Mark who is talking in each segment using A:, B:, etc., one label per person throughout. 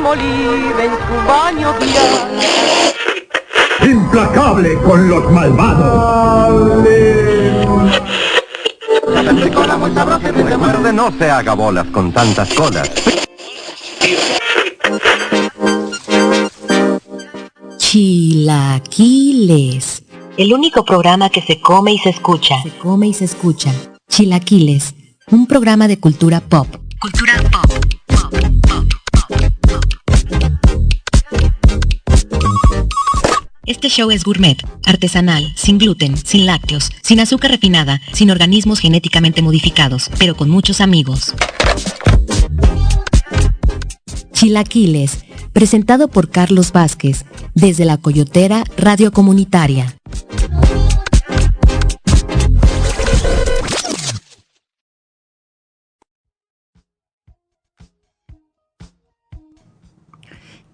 A: molida en su baño diario.
B: ¡Implacable con los malvados!
C: Recuerde, no se haga bolas con tantas colas.
D: Chilaquiles.
E: El único programa que se come y se escucha.
D: Se come y se escucha. Chilaquiles, un programa de cultura pop.
E: Cultura pop.
D: Este show es gourmet, artesanal, sin gluten, sin lácteos, sin azúcar refinada, sin organismos genéticamente modificados, pero con muchos amigos. Chilaquiles, presentado por Carlos Vázquez, desde La Coyotera Radio Comunitaria.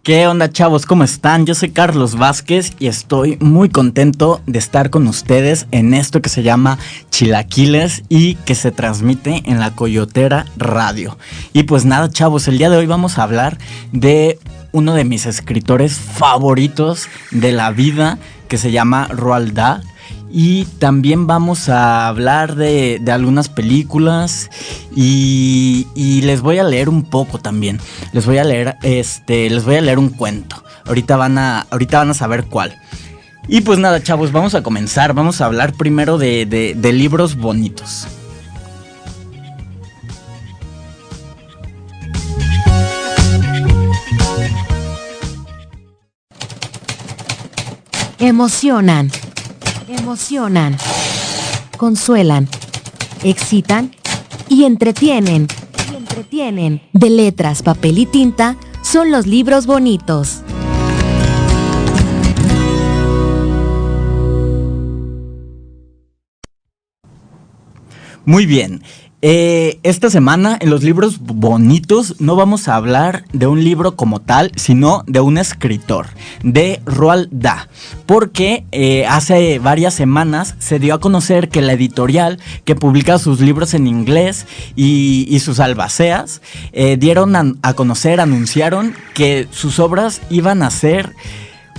F: ¿Qué onda, chavos? ¿Cómo están? Yo soy Carlos Vázquez y estoy muy contento de estar con ustedes en esto que se llama Chilaquiles y que se transmite en La Coyotera Radio. Y pues nada, chavos, el día de hoy vamos a hablar de uno de mis escritores favoritos de la vida, que se llama Roald Dahl. Y también vamos a hablar de algunas películas y les voy a leer un poco también. Les voy a leer un cuento. Ahorita van a saber cuál. Y pues nada, chavos, vamos a comenzar. Vamos a hablar primero de libros bonitos.
D: Emocionan, consuelan, excitan y entretienen. De letras, papel y tinta son los libros bonitos.
F: Muy bien. Esta semana en los libros bonitos no vamos a hablar de un libro como tal, sino de un escritor, de Roald Dahl, porque hace varias semanas se dio a conocer que la editorial que publica sus libros en inglés y sus albaceas dieron a conocer, anunciaron que sus obras iban a ser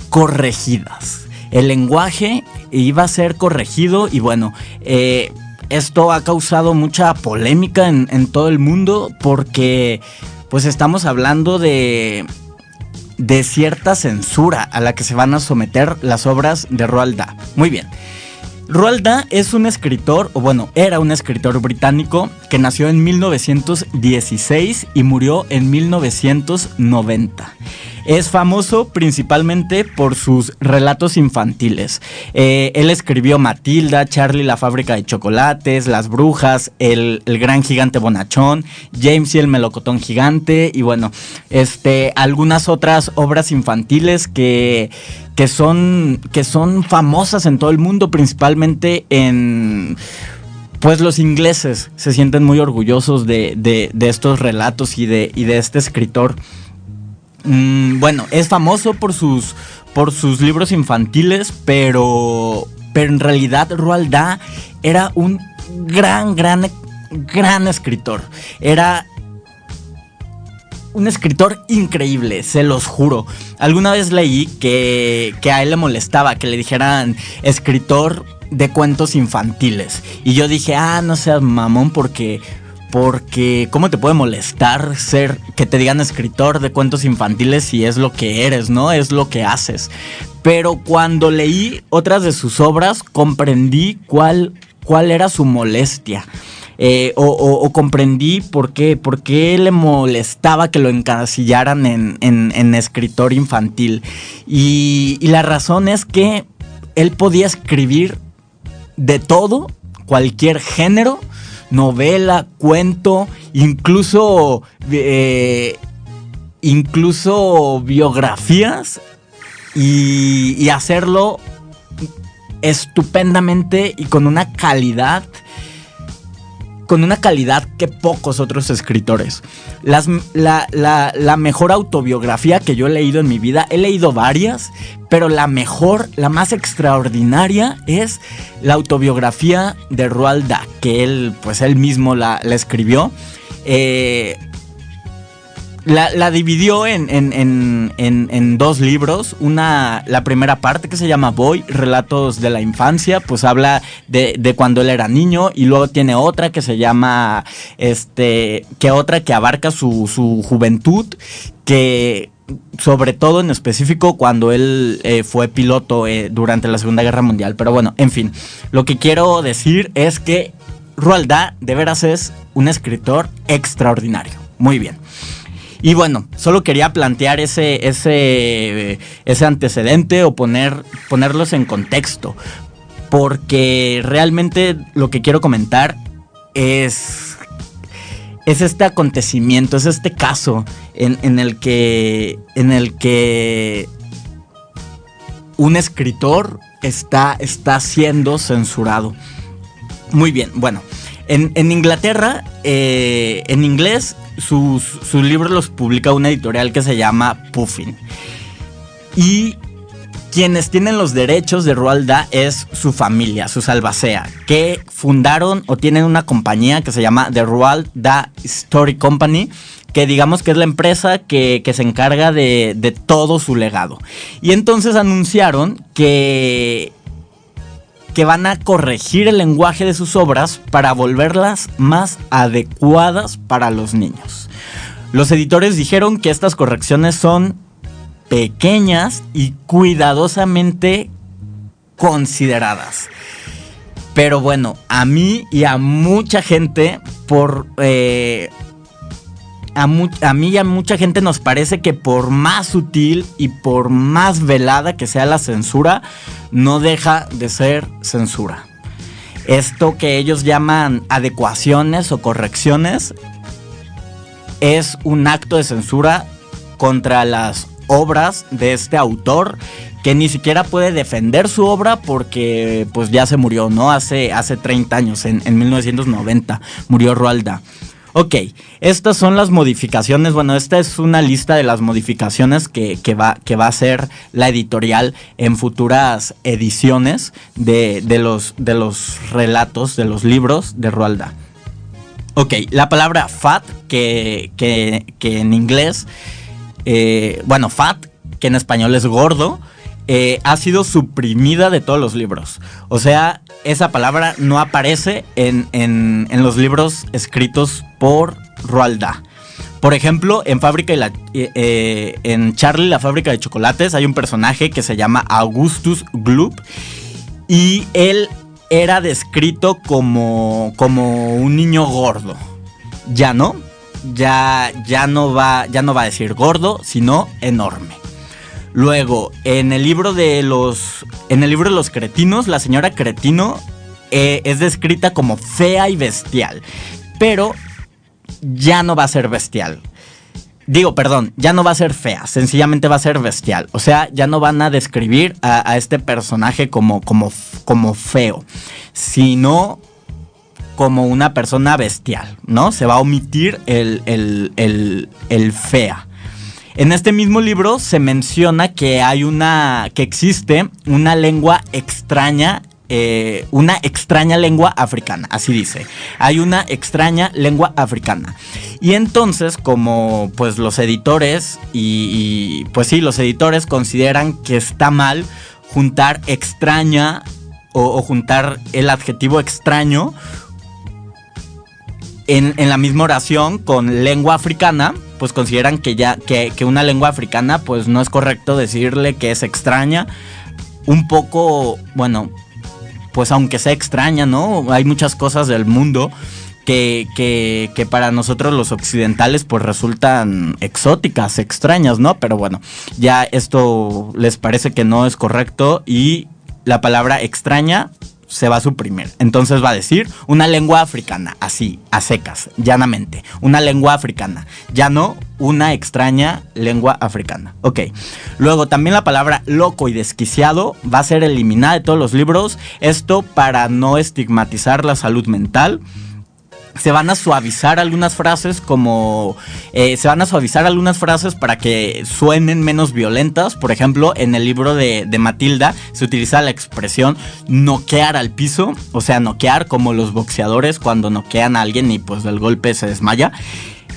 F: corregidas. El lenguaje iba a ser corregido y bueno, esto ha causado mucha polémica en todo el mundo porque pues estamos hablando de cierta censura a la que se van a someter las obras de Roald Dahl. Muy bien. Roald Dahl es un escritor, o bueno, era un escritor británico que nació en 1916 y murió en 1990. Es famoso principalmente por sus relatos infantiles. Él escribió Matilda, Charlie la fábrica de chocolates, Las brujas, el gran gigante bonachón, James y el melocotón gigante y bueno, algunas otras obras infantiles que son famosas en todo el mundo, principalmente en... Pues los ingleses se sienten muy orgullosos de estos relatos y de este escritor. Bueno, es famoso por sus libros infantiles, pero en realidad Roald Dahl era un gran escritor. Era un escritor increíble, se los juro. Alguna vez leí que a él le molestaba que le dijeran escritor de cuentos infantiles. Y yo dije, no seas mamón, porque ¿cómo te puede molestar que te digan escritor de cuentos infantiles si es lo que eres, ¿no? Es lo que haces. Pero cuando leí otras de sus obras, comprendí cuál era su molestia. O comprendí por qué le molestaba que lo encasillaran en escritor infantil. Y la razón es que él podía escribir de todo, cualquier género, novela, cuento, incluso biografías y hacerlo estupendamente y con una calidad que pocos otros escritores. La mejor autobiografía que yo he leído en mi vida, he leído varias, pero la más extraordinaria es la autobiografía de Roald Dahl, que él mismo la escribió. La dividió en dos libros. La primera parte, que se llama Boy, Relatos de la Infancia, pues habla de cuando él era niño. Y luego tiene otra que se llama que abarca su juventud, que sobre todo en específico cuando él fue piloto durante la Segunda Guerra Mundial. Pero bueno, en fin, lo que quiero decir es que Roald Dahl de veras es un escritor extraordinario. Muy bien. Y bueno, solo quería plantear ese antecedente o ponerlos en contexto, porque realmente lo que quiero comentar es este acontecimiento, es este caso en el que un escritor está siendo censurado. Muy bien, bueno, en Inglaterra, en inglés, sus libros los publica una editorial que se llama Puffin. Y quienes tienen los derechos de Roald Dahl es su familia, sus Albacea, que fundaron o tienen una compañía que se llama The Roald Dahl Story Company, que digamos que es la empresa que se encarga de todo su legado. Y entonces anunciaron que van a corregir el lenguaje de sus obras para volverlas más adecuadas para los niños. Los editores dijeron que estas correcciones son pequeñas y cuidadosamente consideradas. Pero bueno, a mí y a mucha gente, a mí y a mucha gente nos parece que por más sutil y por más velada que sea la censura, no deja de ser censura. Esto que ellos llaman adecuaciones o correcciones es un acto de censura contra las obras de este autor, que ni siquiera puede defender su obra porque pues ya se murió, ¿no? Hace 30 años, en 1990 murió Roald Dahl. Ok, estas son las modificaciones. Bueno, esta es una lista de las modificaciones que va a hacer la editorial en futuras ediciones de los relatos, de los libros de Roald Dahl. Ok, la palabra fat, que en inglés, fat, que en español es gordo, ha sido suprimida de todos los libros. O sea, esa palabra no aparece en los libros escritos por Roald Dahl. Por ejemplo, en Charlie, la fábrica de chocolates, hay un personaje que se llama Augustus Gloop, y él era descrito como un niño gordo. Ya no va a decir gordo, sino enorme. Luego, en el libro de los cretinos, la señora Cretino es descrita como fea y bestial, pero ya no va a ser bestial. Ya no va a ser fea, sencillamente va a ser bestial. O sea, ya no van a describir a este personaje como feo, sino como una persona bestial, ¿no? Se va a omitir el fea. En este mismo libro se menciona que existe una lengua extraña, una extraña lengua africana, así dice. Hay una extraña lengua africana. Y entonces, como pues los editores los editores consideran que está mal juntar extraña o juntar el adjetivo extraño en la misma oración con lengua africana, pues consideran que una lengua africana, pues no es correcto decirle que es extraña. Un poco, bueno, pues aunque sea extraña, ¿no? Hay muchas cosas del mundo que para nosotros los occidentales pues resultan exóticas, extrañas, ¿no? Pero bueno, ya esto les parece que no es correcto y la palabra extraña se va a suprimir. Entonces va a decir una lengua africana, así, a secas, llanamente. Una lengua africana, ya no una extraña lengua africana. Ok. Luego también la palabra loco y desquiciado va a ser eliminada de todos los libros. Esto para no estigmatizar la salud mental. Se van a suavizar algunas frases para que suenen menos violentas. Por ejemplo, en el libro de Matilda se utiliza la expresión noquear al piso. O sea, noquear como los boxeadores cuando noquean a alguien y pues del golpe se desmaya.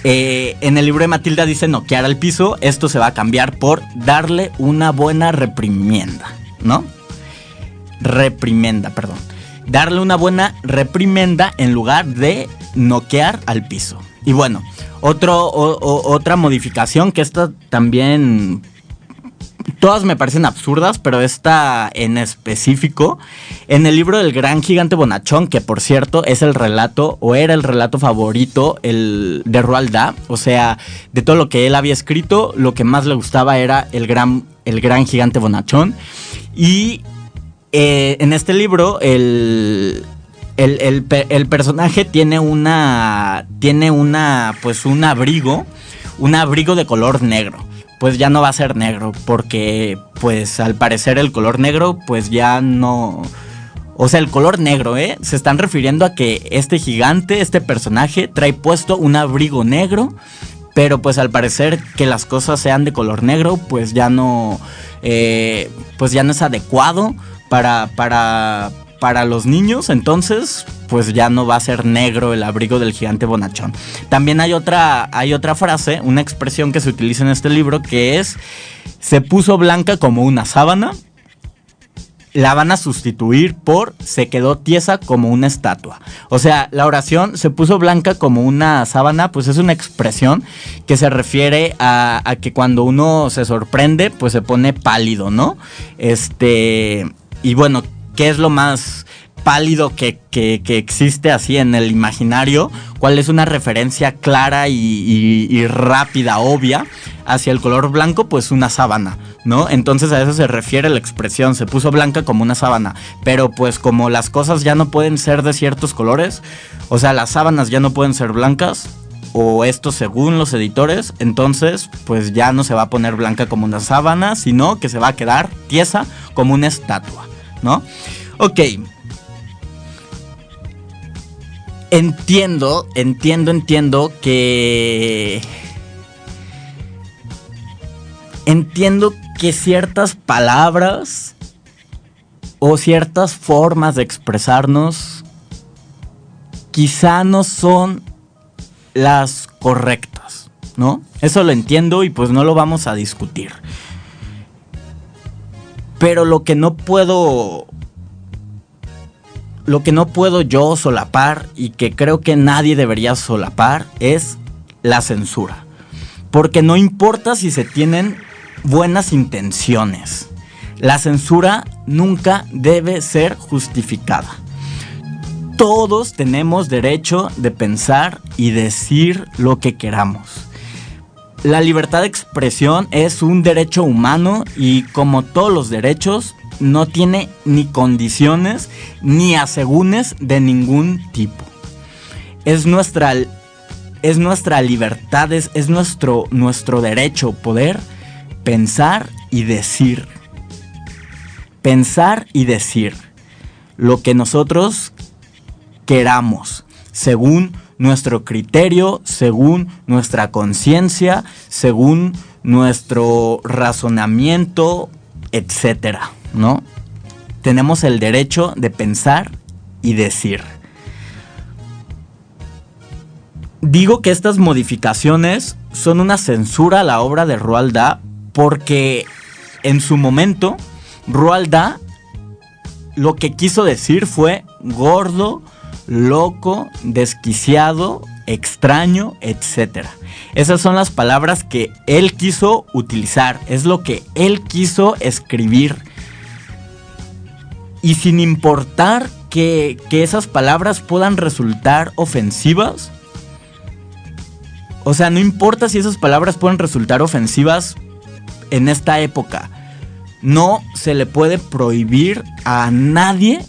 F: En el libro de Matilda dice noquear al piso. Esto se va a cambiar por darle una buena reprimenda, ¿no? Darle una buena reprimenda en lugar de noquear al piso. Y bueno, otra modificación que esta también... Todas me parecen absurdas, pero esta en específico, en el libro del Gran Gigante Bonachón, que por cierto es el relato, o era el relato favorito de Roald Dahl, o sea, de todo lo que él había escrito, lo que más le gustaba era el Gran Gigante Bonachón. Y en este libro, el personaje tiene un abrigo de color negro. Pues ya no va a ser negro, porque pues al parecer el color negro pues ya no... O sea, el color negro, se están refiriendo a que este gigante, este personaje trae puesto un abrigo negro, pero pues al parecer que las cosas sean de color negro pues ya no es adecuado para los niños, entonces pues ya no va a ser negro el abrigo del gigante bonachón. También hay otra frase, una expresión que se utiliza en este libro que es: se puso blanca como una sábana. La van a sustituir por se quedó tiesa como una estatua. O sea, la oración se puso blanca como una sábana, pues es una expresión que se refiere a que cuando uno se sorprende, pues se pone pálido, ¿no? Y bueno, ¿qué es lo más pálido que existe así en el imaginario? ¿Cuál es una referencia clara y rápida, obvia, hacia el color blanco? Pues una sábana, ¿no? Entonces a eso se refiere la expresión, se puso blanca como una sábana. Pero pues como las cosas ya no pueden ser de ciertos colores, o sea, las sábanas ya no pueden ser blancas, o esto según los editores, entonces pues ya no se va a poner blanca como una sábana, sino que se va a quedar tiesa como una estatua, ¿no? Ok. Entiendo que... Entiendo que ciertas palabras o ciertas formas de expresarnos quizá no son las correctas, ¿no? Eso lo entiendo y pues no lo vamos a discutir. Pero lo que no puedo yo solapar, y que creo que nadie debería solapar, es la censura. Porque no importa si se tienen buenas intenciones, la censura nunca debe ser justificada. Todos tenemos derecho de pensar y decir lo que queramos. La libertad de expresión es un derecho humano y, como todos los derechos, no tiene ni condiciones ni asegúnes de ningún tipo. Es nuestra libertad, es nuestro derecho poder pensar y decir. Pensar y decir lo que nosotros queramos, según nuestro criterio, según nuestra conciencia, según nuestro razonamiento, etcétera, ¿no? Tenemos el derecho de pensar y decir. Digo que estas modificaciones son una censura a la obra de Roald Dahl porque en su momento Roald Dahl lo que quiso decir fue gordo, loco, desquiciado, extraño, etc. Esas son las palabras que él quiso utilizar, es lo que él quiso escribir. Y sin importar que esas palabras puedan resultar ofensivas, o sea, no importa si esas palabras pueden resultar ofensivas en esta época, no se le puede prohibir a nadie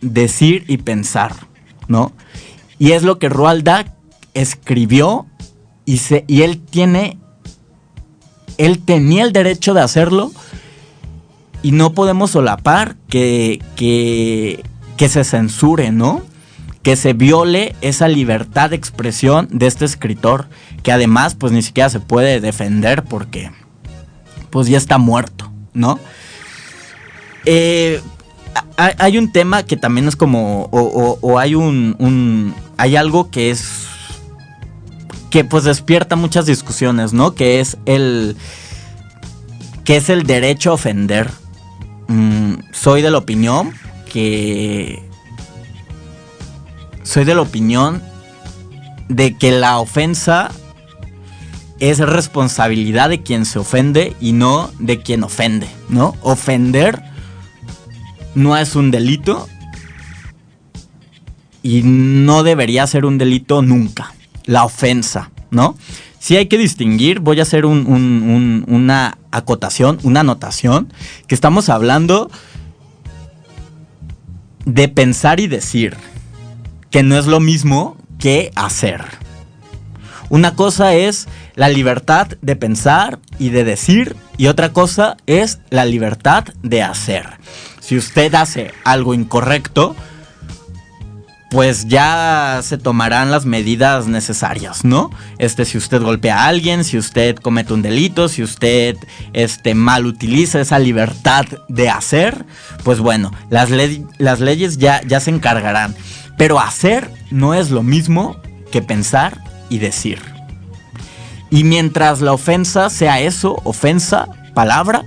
F: decir y pensar, ¿no? Y es lo que Roald Dahl escribió y él tenía el derecho de hacerlo, y no podemos solapar que se censure, ¿no? Que se viole esa libertad de expresión de este escritor, que además pues ni siquiera se puede defender porque pues ya está muerto, ¿no? Hay un tema que también es como, hay hay algo que que pues despierta muchas discusiones, ¿no? Que es el derecho a ofender. Soy de la opinión de que la ofensa es responsabilidad de quien se ofende y no de quien ofende, ¿no? Ofender no es un delito y no debería ser un delito nunca. La ofensa, ¿no? Sí hay que distinguir, voy a hacer una acotación, una anotación, que estamos hablando de pensar y decir, que no es lo mismo que hacer. Una cosa es la libertad de pensar y de decir, y otra cosa es la libertad de hacer. Si usted hace algo incorrecto, pues ya se tomarán las medidas necesarias, ¿no? Si usted golpea a alguien, si usted comete un delito, si usted mal utiliza esa libertad de hacer, pues bueno, las leyes ya se encargarán. Pero hacer no es lo mismo que pensar y decir. Y mientras la ofensa sea eso, ofensa, palabra,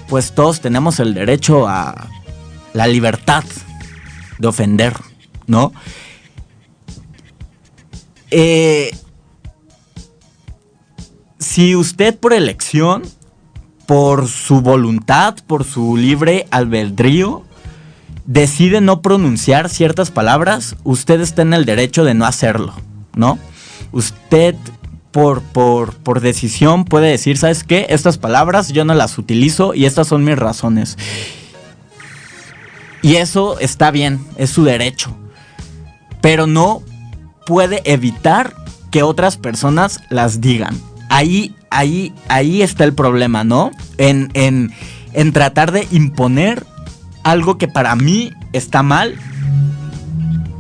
F: pues todos tenemos el derecho a la libertad de ofender, ¿no? Si usted por elección, por su voluntad, por su libre albedrío, decide no pronunciar ciertas palabras, usted está en el derecho de no hacerlo, ¿no? Usted por decisión puede decir, ¿sabes qué? Estas palabras yo no las utilizo y estas son mis razones. Y eso está bien, es su derecho. Pero no puede evitar que otras personas las digan. Ahí está el problema, ¿no? En tratar de imponer algo que para mí está mal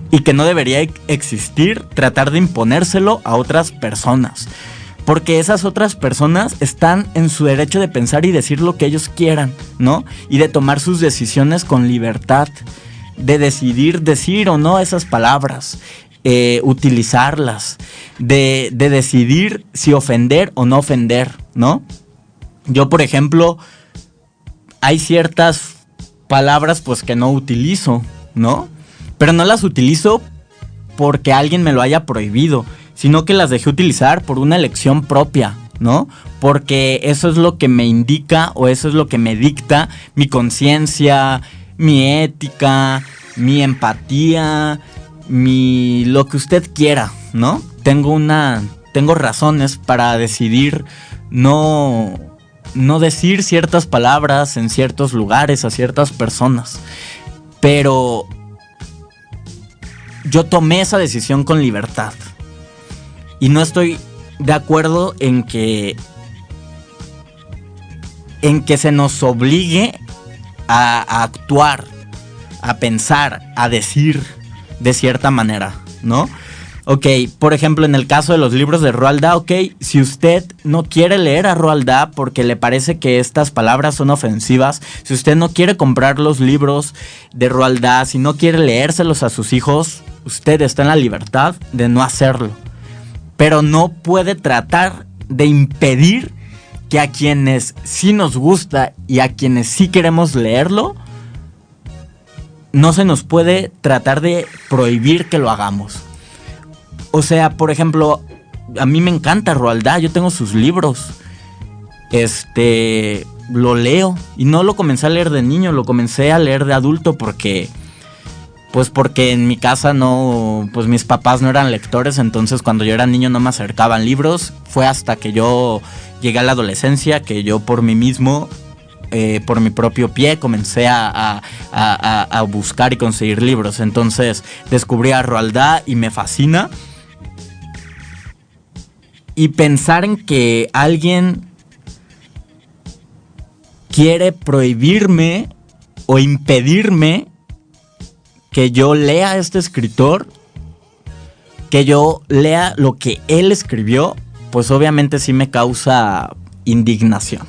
F: y que no debería existir, tratar de imponérselo a otras personas. Porque esas otras personas están en su derecho de pensar y decir lo que ellos quieran, ¿no? Y de tomar sus decisiones con libertad, de decidir decir o no esas palabras, utilizarlas, de decidir si ofender o no ofender, ¿no? Yo, por ejemplo, hay ciertas palabras pues que no utilizo, ¿no? Pero no las utilizo porque alguien me lo haya prohibido, sino que las dejé utilizar por una elección propia, ¿no? Porque eso es lo que me indica o eso es lo que me dicta mi conciencia, mi ética, mi empatía, lo que usted quiera, ¿no? Tengo razones para decidir no decir ciertas palabras en ciertos lugares a ciertas personas. Pero yo tomé esa decisión con libertad. Y no estoy de acuerdo en que se nos obligue a actuar, a pensar, a decir de cierta manera, ¿no? Ok, por ejemplo, en el caso de los libros de Roald Dahl, ok, si usted no quiere leer a Roald Dahl porque le parece que estas palabras son ofensivas, si usted no quiere comprar los libros de Roald Dahl, si no quiere leérselos a sus hijos, usted está en la libertad de no hacerlo. Pero no puede tratar de impedir que a quienes sí nos gusta y a quienes sí queremos leerlo, no se nos puede tratar de prohibir que lo hagamos. O sea, por ejemplo, a mí me encanta Roald Dahl, yo tengo sus libros. Lo leo y no lo comencé a leer de niño, lo comencé a leer de adulto porque en mi casa pues mis papás no eran lectores, entonces cuando yo era niño no me acercaban libros. Fue hasta que yo llegué a la adolescencia que yo por mí mismo, por mi propio pie, comencé a buscar y conseguir libros. Entonces descubrí a Roald Dahl y me fascina. Y pensar en que alguien quiere prohibirme o impedirme que yo lea a este escritor, que yo lea lo que él escribió, pues obviamente sí me causa indignación,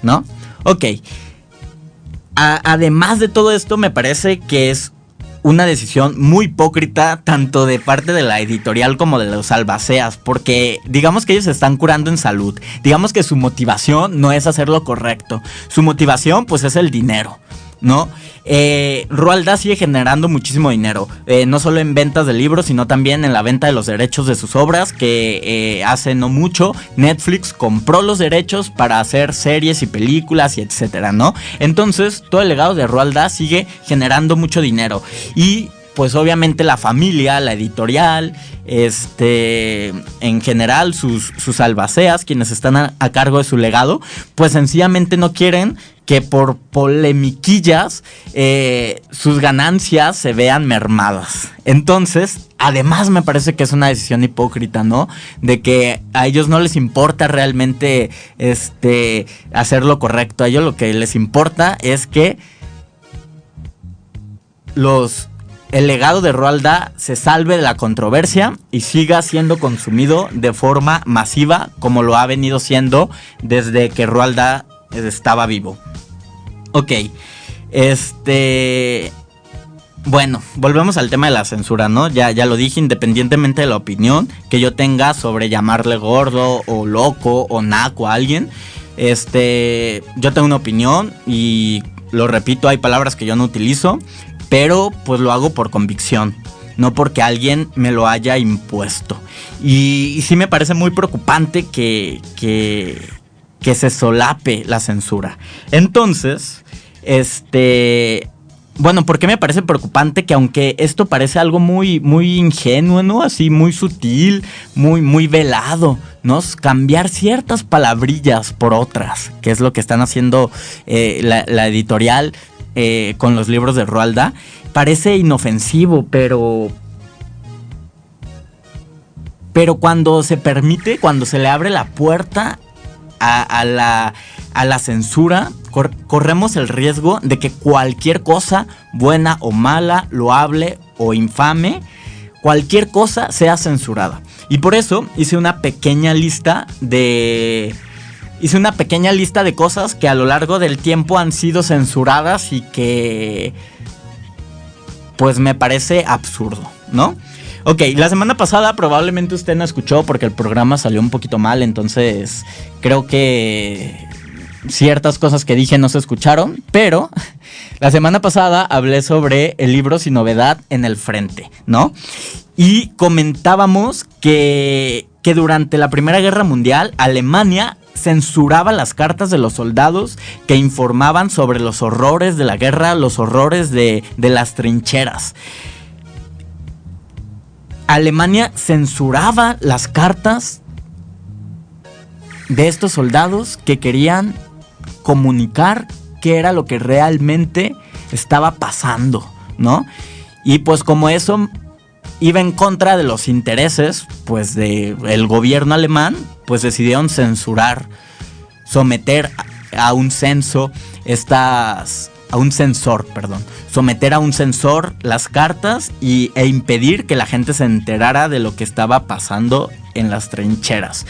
F: ¿no? Ok. Además de todo esto, me parece que es una decisión muy hipócrita tanto de parte de la editorial como de los albaceas, porque digamos que ellos se están curando en salud, digamos que su motivación no es hacer lo correcto, su motivación pues es el dinero, ¿no? Roald Dahl sigue generando muchísimo dinero, no solo en ventas de libros, sino también en la venta de los derechos de sus obras, que hace no mucho Netflix compró los derechos para hacer series y películas y etcétera, ¿no? Entonces todo el legado de Roald Dahl sigue generando mucho dinero y pues obviamente la familia, la editorial, en general sus albaceas, quienes están a cargo de su legado, pues sencillamente no quieren que por polemiquillas sus ganancias se vean mermadas. Entonces, además me parece que es una decisión hipócrita, ¿no? De que a ellos no les importa realmente hacer lo correcto. A ellos lo que les importa es que el legado de Roald Dahl se salve de la controversia y siga siendo consumido de forma masiva como lo ha venido siendo desde que Roald Dahl estaba vivo. Ok, bueno, volvemos al tema de la censura, ¿no? Ya lo dije, independientemente de la opinión que yo tenga sobre llamarle gordo o loco o naco a alguien, yo tengo una opinión y lo repito, hay palabras que yo no utilizo, pero pues lo hago por convicción, no porque alguien me lo haya impuesto. Y sí me parece muy preocupante que se solape la censura. Entonces, bueno, ¿por qué me parece preocupante? Que aunque esto parece algo muy, muy ingenuo, ¿no? Así muy sutil, muy, muy velado, ¿no? Cambiar ciertas palabrillas por otras, que es lo que están haciendo la editorial con los libros de Roald Dahl. Parece inofensivo, pero cuando se permite, cuando se le abre la puerta a la censura, corremos el riesgo de que cualquier cosa, buena o mala, loable o infame, cualquier cosa sea censurada. Y por eso hice una pequeña lista de cosas que a lo largo del tiempo han sido censuradas y que pues me parece absurdo, ¿no? Ok, la semana pasada probablemente usted no escuchó porque el programa salió un poquito mal, entonces creo que ciertas cosas que dije no se escucharon, pero la semana pasada hablé sobre el libro Sin Novedad en el Frente, ¿no? Y comentábamos que durante la Primera Guerra Mundial Alemania censuraba las cartas de los soldados que informaban sobre los horrores de la guerra, los horrores de las trincheras. Alemania censuraba las cartas de estos soldados que querían comunicar qué era lo que realmente estaba pasando, ¿no? Y pues como eso iba en contra de los intereses pues del gobierno alemán, pues decidieron censurar, someter a un censor las cartas e impedir que la gente se enterara de lo que estaba pasando en las trincheras.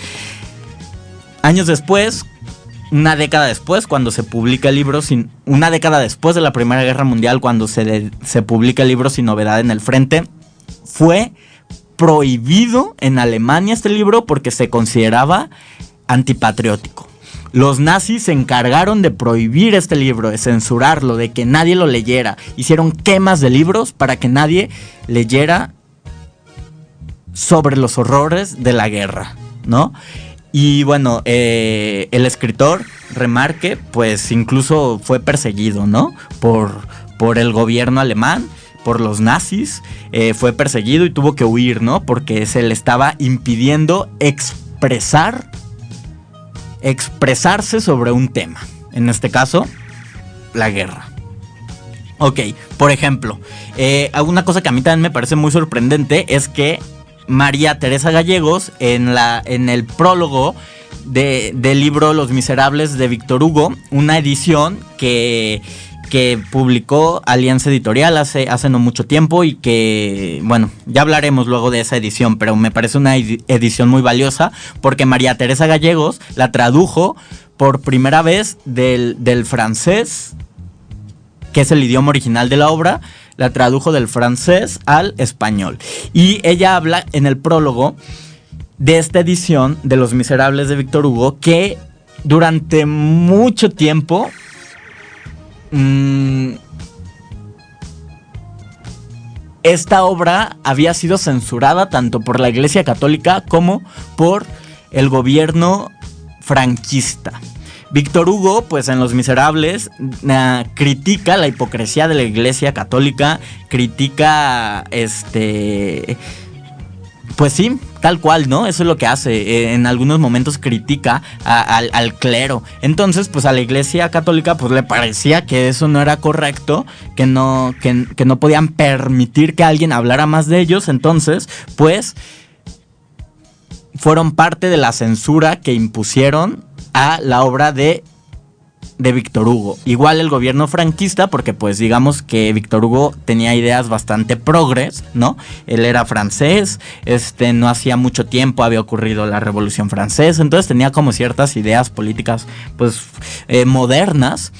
F: Años después, una década después, cuando se publica el libro, una década después de la Primera Guerra Mundial, cuando se publica el libro Sin Novedad en el Frente, fue prohibido en Alemania este libro porque se consideraba antipatriótico. Los nazis se encargaron de prohibir este libro, de censurarlo, de que nadie lo leyera. Hicieron quemas de libros para que nadie leyera sobre los horrores de la guerra, ¿no? Y bueno, el escritor Remarque, pues incluso fue perseguido, ¿no? Por el gobierno alemán, por los nazis, fue perseguido y tuvo que huir, ¿no? Porque se le estaba impidiendo expresarse sobre un tema, en este caso, la guerra. Ok, por ejemplo, una cosa que a mí también me parece muy sorprendente es que María Teresa Gallegos, en el prólogo del libro Los Miserables de Víctor Hugo, una edición que publicó Alianza Editorial hace no mucho tiempo y que, bueno, ya hablaremos luego de esa edición, pero me parece una edición muy valiosa porque María Teresa Gallegos la tradujo por primera vez del francés, que es el idioma original de la obra, la tradujo del francés al español. Y ella habla en el prólogo de esta edición de Los Miserables de Víctor Hugo, que durante mucho tiempo esta obra había sido censurada tanto por la Iglesia Católica como por el gobierno franquista. Víctor Hugo, pues en Los Miserables, critica la hipocresía de la Iglesia Católica, critica pues sí, tal cual, ¿no? Eso es lo que hace. En algunos momentos critica al clero. Entonces, pues a la Iglesia Católica pues le parecía que eso no era correcto, que no podían permitir que alguien hablara más de ellos. Entonces, pues fueron parte de la censura que impusieron a la obra de Víctor Hugo. Igual el gobierno franquista, porque pues digamos que Víctor Hugo tenía ideas bastante progres, ¿no? Él era francés, no hacía mucho tiempo había ocurrido la Revolución Francesa, entonces tenía como ciertas ideas políticas pues modernas.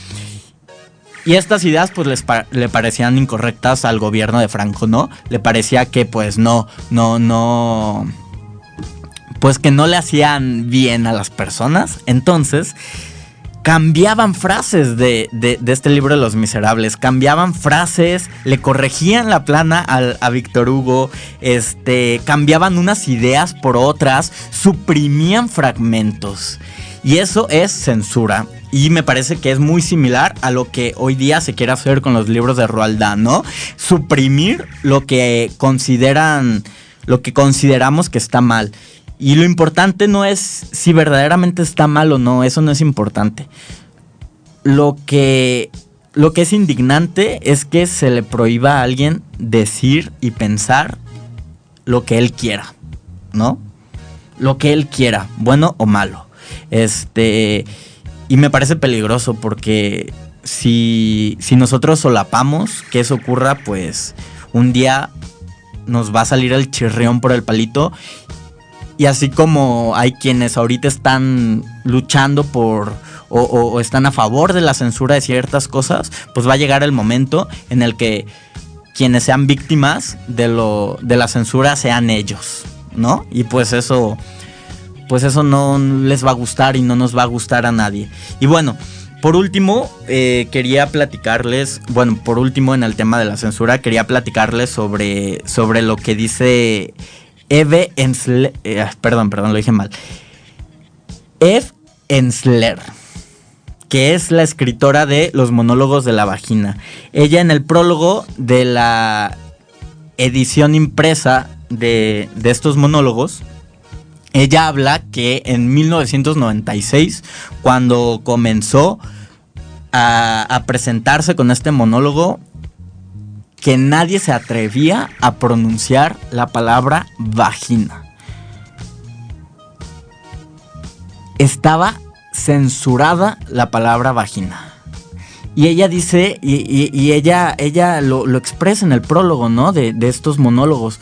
F: Y estas ideas pues le parecían incorrectas al gobierno de Franco, ¿no? Le parecía que pues no, pues que no le hacían bien a las personas. Entonces cambiaban frases de este libro de Los Miserables, cambiaban frases, le corregían la plana a Víctor Hugo, cambiaban unas ideas por otras, suprimían fragmentos. Y eso es censura. Y me parece que es muy similar a lo que hoy día se quiere hacer con los libros de Roald Dahl, ¿no? Suprimir lo que consideramos que está mal. Y lo importante no es si verdaderamente está mal o no, eso no es importante. Lo que es indignante es que se le prohíba a alguien decir y pensar lo que él quiera, ¿no? Lo que él quiera, bueno o malo. Y me parece peligroso porque si nosotros solapamos que eso ocurra, pues un día nos va a salir el chirrión por el palito. Y así como hay quienes ahorita están luchando por o están a favor de la censura de ciertas cosas, pues va a llegar el momento en el que quienes sean víctimas de la censura sean ellos, ¿no? Y pues eso no les va a gustar y no nos va a gustar a nadie. Y bueno, por último, quería platicarles, por último en el tema de la censura, quería platicarles sobre lo que dice Eve Ensler, perdón, lo dije mal. Eve Ensler, que es la escritora de Los monólogos de la vagina. Ella en el prólogo de la edición impresa de estos monólogos, ella habla que en 1996, cuando comenzó a presentarse con este monólogo, que nadie se atrevía a pronunciar la palabra vagina. Estaba censurada la palabra vagina. Y ella dice, y ella lo expresa en el prólogo, ¿no? De estos monólogos.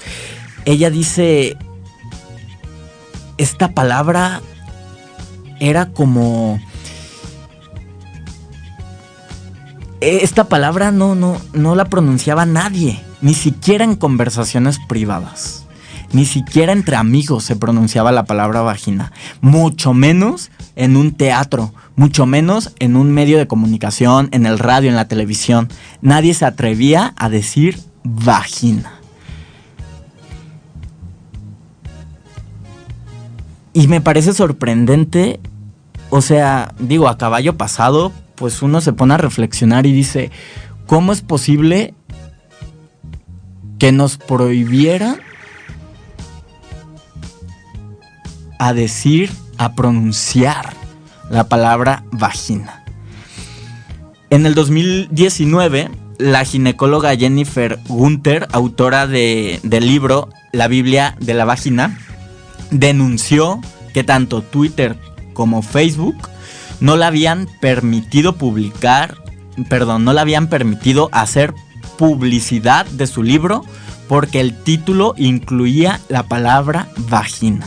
F: Ella dice, esta palabra era como... Esta palabra no la pronunciaba nadie, ni siquiera en conversaciones privadas, ni siquiera entre amigos se pronunciaba la palabra vagina, mucho menos en un teatro, mucho menos en un medio de comunicación, en el radio, en la televisión. Nadie se atrevía a decir vagina. Y me parece sorprendente, o sea, digo, a caballo pasado, pues uno se pone a reflexionar y dice, ¿cómo es posible que nos prohibiera a pronunciar la palabra vagina? En el 2019, la ginecóloga Jennifer Gunter, autora del libro La Biblia de la Vagina, denunció que tanto Twitter como Facebook no le habían permitido no le habían permitido hacer publicidad de su libro porque el título incluía la palabra vagina.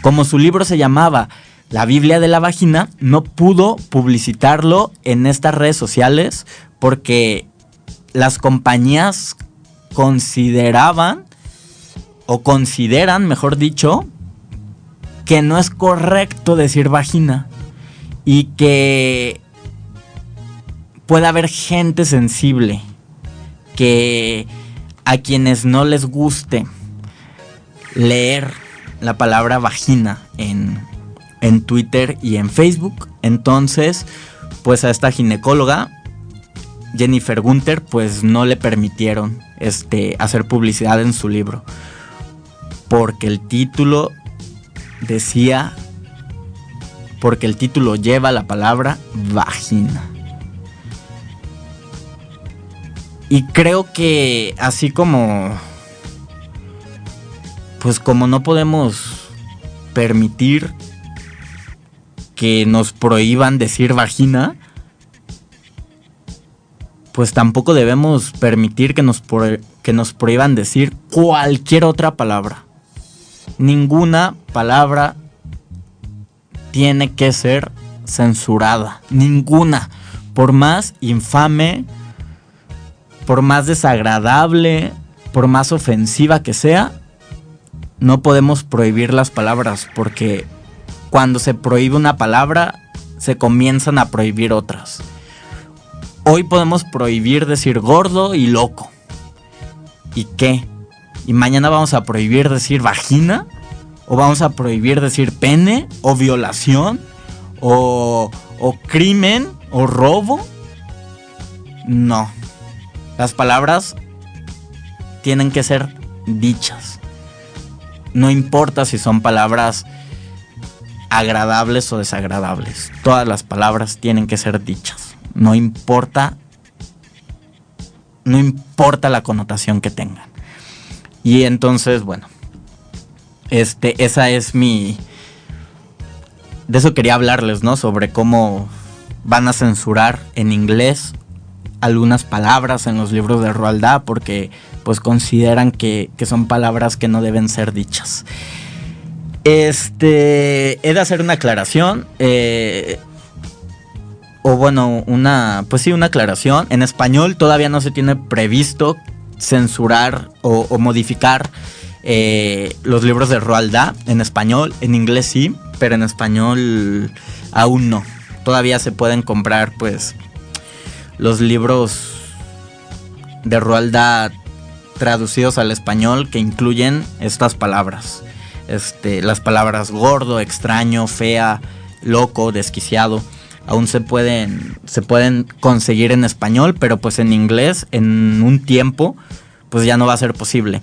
F: Como su libro se llamaba La Biblia de la Vagina, no pudo publicitarlo en estas redes sociales porque las compañías consideraban, o consideran, mejor dicho, que no es correcto decir vagina y que puede haber gente sensible que a quienes no les guste leer la palabra vagina en Twitter y en Facebook. Entonces, pues a esta ginecóloga, Jennifer Gunther, pues no le permitieron hacer publicidad en su libro, porque el título lleva la palabra vagina. Y creo que así como, pues como no podemos permitir que nos prohíban decir vagina, pues tampoco debemos permitir que nos prohíban decir cualquier otra palabra. Ninguna palabra tiene que ser censurada. Ninguna. Por más infame, por más desagradable, por más ofensiva que sea, no podemos prohibir las palabras, porque cuando se prohíbe una palabra, se comienzan a prohibir otras. Hoy podemos prohibir decir gordo y loco. ¿Y qué? ¿Y mañana vamos a prohibir decir vagina? ¿O vamos a prohibir decir pene? ¿O violación? ¿O crimen? ¿O robo? No. Las palabras tienen que ser dichas. No importa si son palabras agradables o desagradables. Todas las palabras tienen que ser dichas. No importa la connotación que tengan. Y entonces, bueno, esa es mi... De eso quería hablarles, ¿no? Sobre cómo van a censurar en inglés algunas palabras en los libros de Roald Dahl, porque pues consideran que son palabras que no deben ser dichas. He de hacer una aclaración, una aclaración. En español todavía no se tiene previsto censurar o modificar los libros de Roald Dahl en español. En inglés sí, pero en español aún no. Todavía se pueden comprar pues los libros de Roald Dahl traducidos al español que incluyen estas palabras. Las palabras gordo, extraño, fea, loco, desquiciado, aún se pueden conseguir en español, pero pues en inglés en un tiempo pues ya no va a ser posible.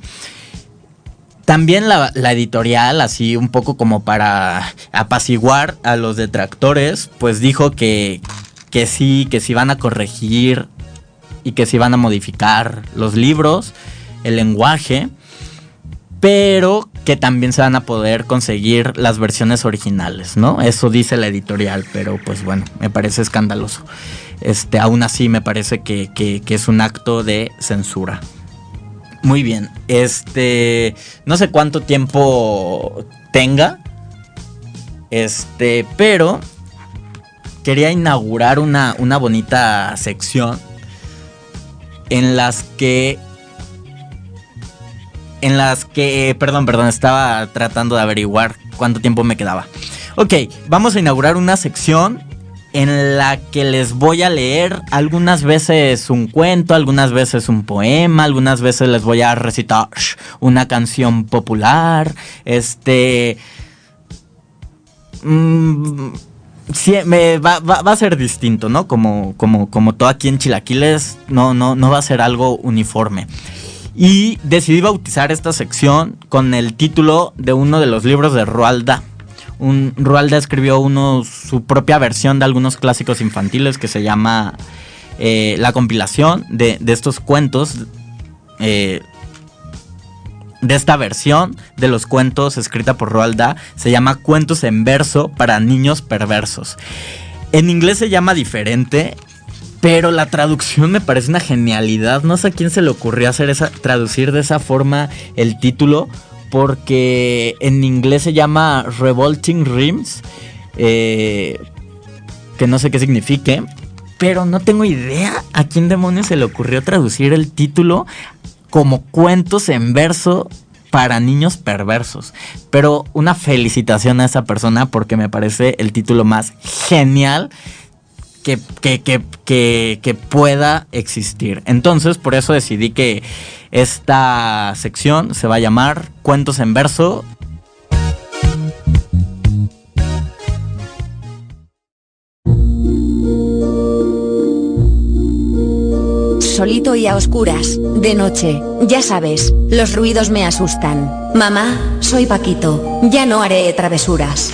F: También la editorial, así un poco como para apaciguar a los detractores, pues dijo que sí van a corregir y que sí van a modificar los libros, el lenguaje, pero que también se van a poder conseguir las versiones originales, ¿no? Eso dice la editorial, pero pues bueno, me parece escandaloso. Aún así me parece que es un acto de censura. Muy bien, no sé cuánto tiempo tenga, pero quería inaugurar una bonita sección en las que, perdón, estaba tratando de averiguar cuánto tiempo me quedaba. Ok, vamos a inaugurar una sección en la que les voy a leer algunas veces un cuento, algunas veces un poema, algunas veces les voy a recitar una canción popular. Sí, va a ser distinto, ¿no? Como todo aquí en Chilaquiles, no va a ser algo uniforme. Y decidí bautizar esta sección con el título de uno de los libros de Roald Dahl. Roald Dahl escribió su propia versión de algunos clásicos infantiles que se llama la compilación de estos cuentos, de esta versión de los cuentos escrita por Roald Dahl. Se llama Cuentos en verso para niños perversos. En inglés se llama diferente, pero la traducción me parece una genialidad. No sé a quién se le ocurrió traducir de esa forma el título, porque en inglés se llama Revolting Rhymes, que no sé qué signifique, pero no tengo idea a quién demonios se le ocurrió traducir el título como cuentos en verso para niños perversos. Pero una felicitación a esa persona porque me parece el título más genial que pueda existir. Entonces, por eso decidí que esta sección se va a llamar Cuentos en Verso.
G: Solito y a oscuras, de noche, ya sabes, los ruidos me asustan. Mamá, soy Paquito, ya no haré travesuras.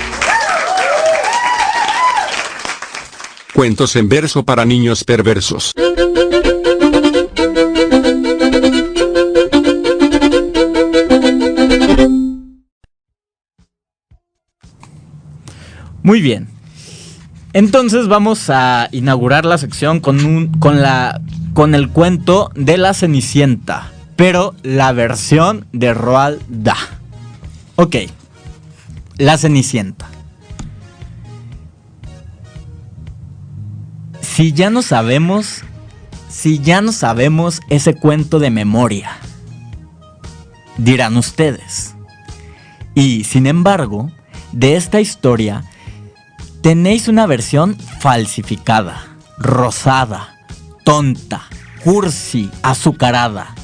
H: Cuentos en verso para niños perversos.
F: Muy bien. Entonces vamos a inaugurar la sección con el cuento de la Cenicienta, pero la versión de Roald Dahl. Ok, la Cenicienta. Si ya no sabemos ese cuento de memoria, dirán ustedes. Y sin embargo, de esta historia tenéis una versión falsificada, rosada, tonta, cursi, azucarada,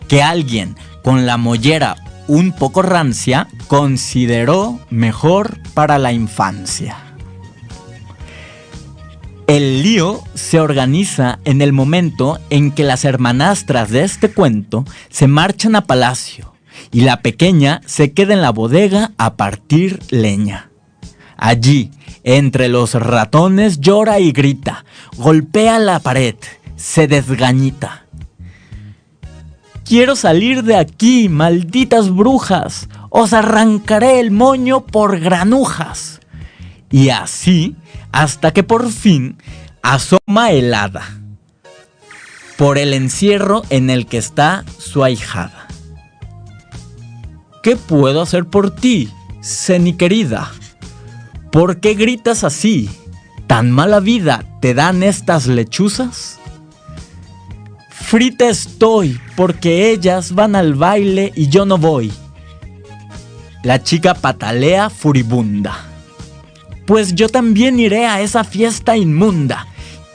F: que alguien con la mollera un poco rancia consideró mejor para la infancia. El lío se organiza en el momento en que las hermanastras de este cuento se marchan a palacio y la pequeña se queda en la bodega a partir leña. Allí, entre los ratones, llora y grita, golpea la pared, se desgañita. Quiero salir de aquí, malditas brujas, os arrancaré el moño por granujas. Y así, hasta que por fin asoma el hada por el encierro en el que está su ahijada. ¿Qué puedo hacer por ti, Ceni querida? ¿Por qué gritas así? ¿Tan mala vida te dan estas lechuzas? Frita estoy porque ellas van al baile y yo no voy. La chica patalea furibunda. Pues yo también iré a esa fiesta inmunda.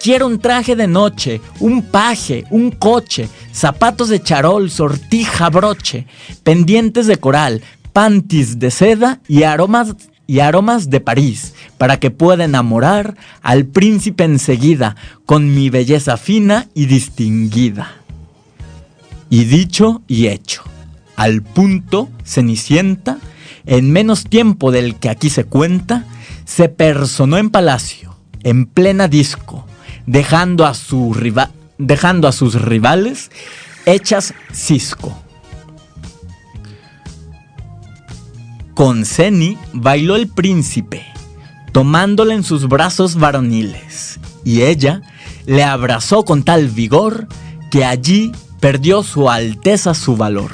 F: Quiero un traje de noche, un paje, un coche, zapatos de charol, sortija, broche, pendientes de coral, panties de seda y aromas de París, para que pueda enamorar al príncipe enseguida con mi belleza fina y distinguida. Y dicho y hecho, al punto, Cenicienta, en menos tiempo del que aquí se cuenta, se personó en palacio, en plena disco, dejando a sus rivales hechas cisco. Con Ceni bailó el príncipe, tomándola en sus brazos varoniles, y ella le abrazó con tal vigor que allí perdió su alteza su valor.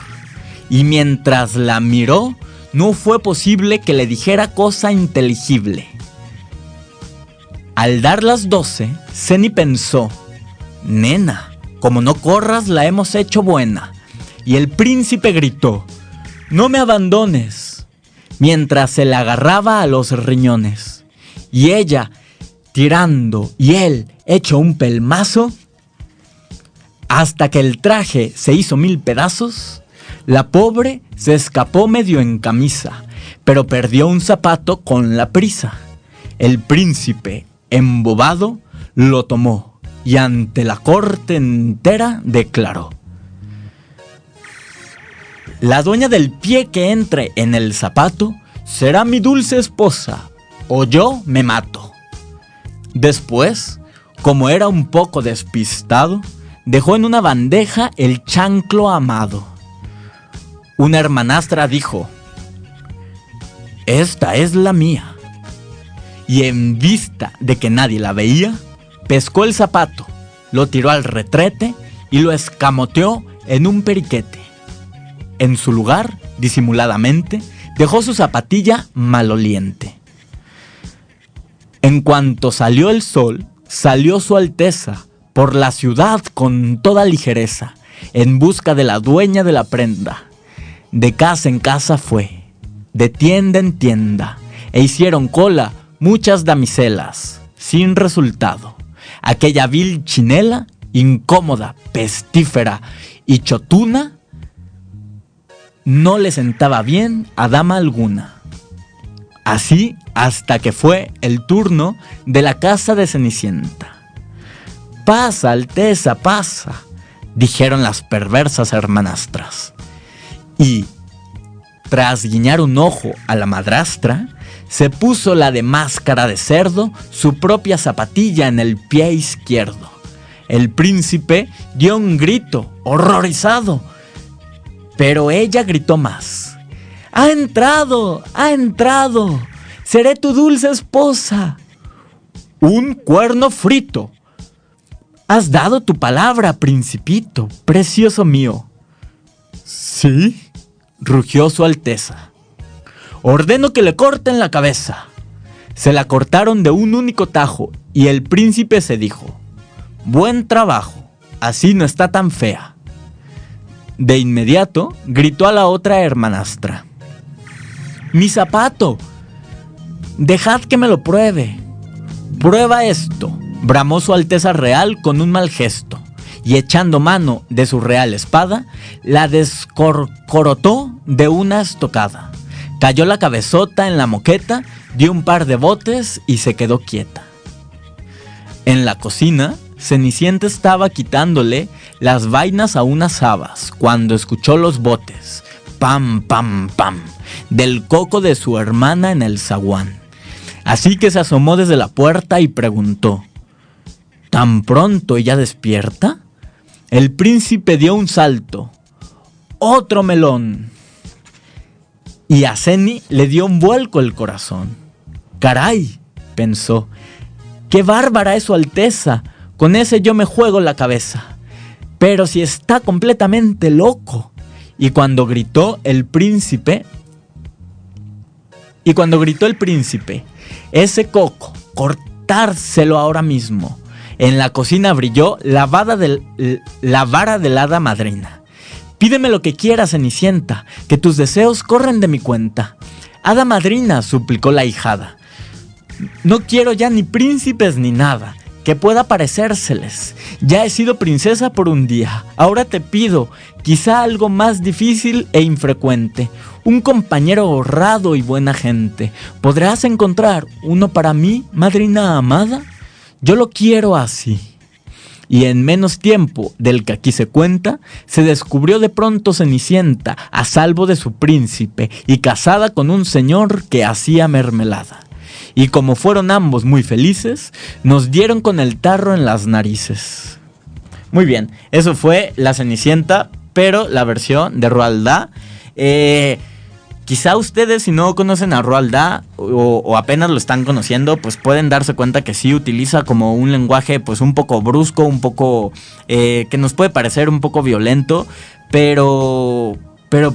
F: Y mientras la miró, no fue posible que le dijera cosa inteligible. Al dar las 12, Ceni pensó, nena, como no corras la hemos hecho buena. Y el príncipe gritó, no me abandones, mientras se la agarraba a los riñones. Y ella, tirando, y él, hecho un pelmazo, hasta que el traje se hizo 1000 pedazos, la pobre se escapó medio en camisa, pero perdió un zapato con la prisa. El príncipe, embobado, lo tomó y ante la corte entera declaró: la dueña del pie que entre en el zapato será mi dulce esposa, o yo me mato. Después, como era un poco despistado, dejó en una bandeja el chanclo amado. Una hermanastra dijo: esta es la mía. Y en vista de que nadie la veía, pescó el zapato, lo tiró al retrete y lo escamoteó en un periquete. En su lugar, disimuladamente, dejó su zapatilla maloliente. En cuanto salió el sol, salió su Alteza por la ciudad con toda ligereza, en busca de la dueña de la prenda. De casa en casa fue, de tienda en tienda, e hicieron cola muchas damiselas, sin resultado. Aquella vil chinela, incómoda, pestífera y chotuna, no le sentaba bien a dama alguna. Así hasta que fue el turno de la casa de Cenicienta. «Pasa, Alteza, pasa», dijeron las perversas hermanastras. Y, tras guiñar un ojo a la madrastra, se puso la de máscara de cerdo, su propia zapatilla en el pie izquierdo. El príncipe dio un grito, horrorizado, pero ella gritó más. ¡Ha entrado! ¡Ha entrado! ¡Seré tu dulce esposa! ¡Un cuerno frito! Has dado tu palabra, principito, precioso mío. ¿Sí?, rugió su Alteza. Ordeno que le corten la cabeza. Se la cortaron de un único tajo y el príncipe se dijo: buen trabajo, así no está tan fea. De inmediato gritó a la otra hermanastra: mi zapato, dejad que me lo pruebe. Prueba esto, bramó su Alteza Real con un mal gesto, y echando mano de su real espada, la descorcorotó de una estocada. Cayó la cabezota en la moqueta, dio un par de botes y se quedó quieta. En la cocina, Cenicienta estaba quitándole las vainas a unas habas cuando escuchó los botes, pam, pam, pam, del coco de su hermana en el zaguán. Así que se asomó desde la puerta y preguntó: ¿tan pronto ella despierta? El príncipe dio un salto. ¡Otro melón! Y a Ceni le dio un vuelco el corazón. ¡Caray!, pensó. ¡Qué bárbara es su Alteza! Con ese yo me juego la cabeza. Pero si está completamente loco. Y cuando gritó el príncipe, ese coco, cortárselo ahora mismo. En la cocina brilló la vara de la hada madrina. Pídeme lo que quieras, Cenicienta, que tus deseos corren de mi cuenta. Hada madrina, suplicó la hijada, no quiero ya ni príncipes ni nada que pueda parecérseles. Ya he sido princesa por un día. Ahora te pido, quizá algo más difícil e infrecuente, un compañero honrado y buena gente. ¿Podrás encontrar uno para mí, madrina amada? Yo lo quiero así. Y en menos tiempo del que aquí se cuenta, se descubrió de pronto Cenicienta a salvo de su príncipe y casada con un señor que hacía mermelada. Y como fueron ambos muy felices, nos dieron con el tarro en las narices. Muy bien, eso fue La Cenicienta, pero la versión de Roald Dahl. Quizá ustedes, si no conocen a Roald Dahl o apenas lo están conociendo, pues pueden darse cuenta que sí utiliza como un lenguaje pues un poco brusco, un poco que nos puede parecer un poco violento, pero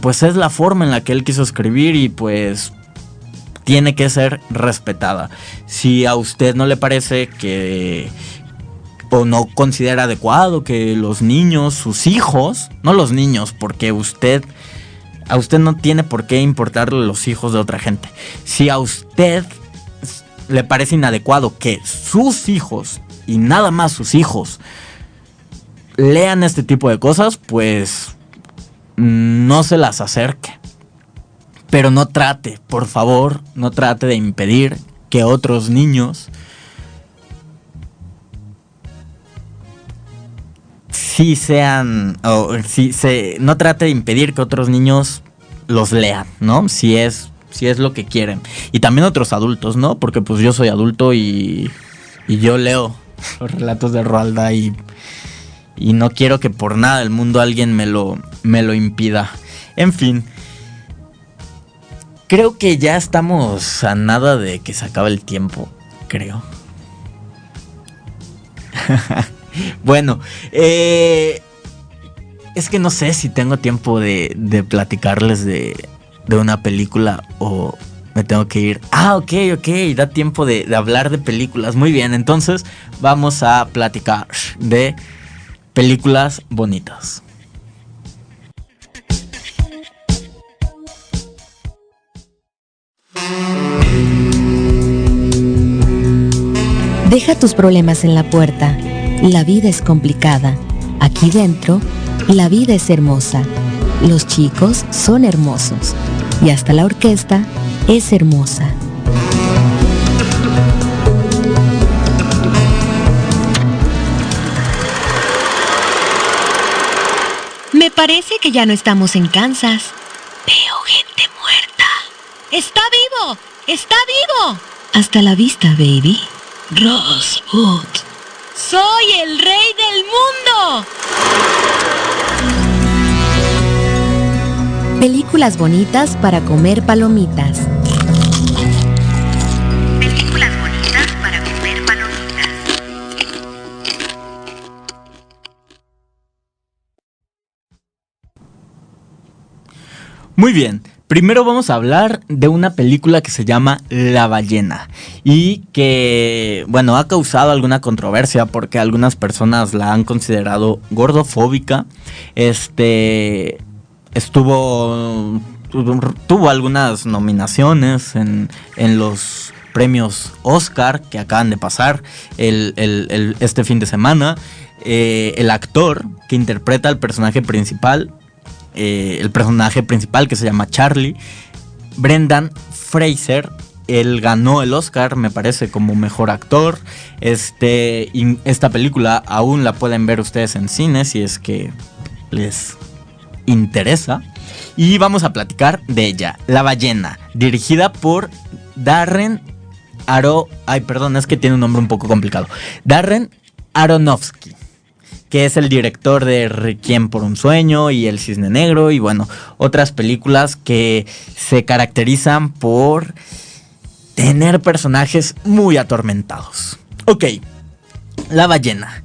F: pues es la forma en la que él quiso escribir y pues tiene que ser respetada. Si a usted no le parece que o no considera adecuado que los niños, sus hijos, no los niños, porque a usted no tiene por qué importarle los hijos de otra gente. Si a usted le parece inadecuado que sus hijos, y nada más sus hijos, lean este tipo de cosas, pues no se las acerque. Pero no trate, por favor, no trate de impedir que otros niños no trate de impedir que otros niños los lean, ¿no? Si es lo que quieren. Y también otros adultos, ¿no? Porque pues yo soy adulto y yo leo los relatos de Roald Dahl y no quiero que por nada del mundo alguien me lo impida. En fin, creo que ya estamos a nada de que se acabe el tiempo, creo. Bueno, es que no sé si tengo tiempo de platicarles de una película o Me tengo que ir. Ok, da tiempo de hablar de películas. Muy bien, entonces vamos a platicar de películas bonitas.
D: Deja tus problemas en la puerta. La vida es complicada. Aquí dentro, la vida es hermosa. Los chicos son hermosos. Y hasta la orquesta es hermosa. Me parece que ya no estamos en Kansas. Veo gente muerta. ¡Está vivo! ¡Está vivo! Hasta la vista, baby. Rosewood. ¡Soy el rey del mundo! Películas bonitas para comer palomitas.
E: Películas bonitas para comer palomitas.
F: Muy bien, primero vamos a hablar de una película que se llama La ballena y que, bueno, ha causado alguna controversia porque algunas personas la han considerado gordofóbica. Tuvo algunas nominaciones en los premios Oscar que acaban de pasar este fin de semana. El actor que interpreta al personaje principal, que se llama Charlie, Brendan Fraser, él ganó el Oscar, me parece, como mejor actor. Esta película aún la pueden ver ustedes en cine si es que les interesa. Y vamos a platicar de ella, La ballena, dirigida por Darren es que tiene un nombre un poco complicado. Darren Aronofsky, que es el director de Requiem por un sueño y El cisne negro y bueno, otras películas que se caracterizan por tener personajes muy atormentados. Ok, La ballena.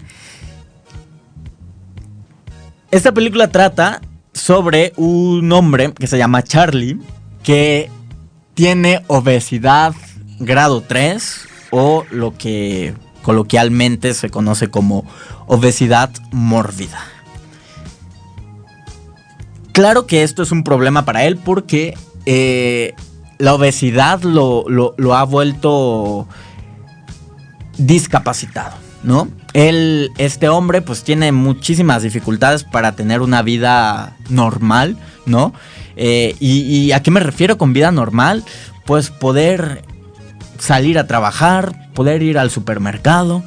F: Esta película trata sobre un hombre que se llama Charlie, que tiene obesidad grado 3 o lo que coloquialmente se conoce como obesidad mórbida. Claro que esto es un problema para él porque la obesidad lo ha vuelto discapacitado, ¿no? Este hombre pues tiene muchísimas dificultades para tener una vida normal, ¿no? ¿Y a qué me refiero con vida normal? Pues poder salir a trabajar, poder ir al supermercado,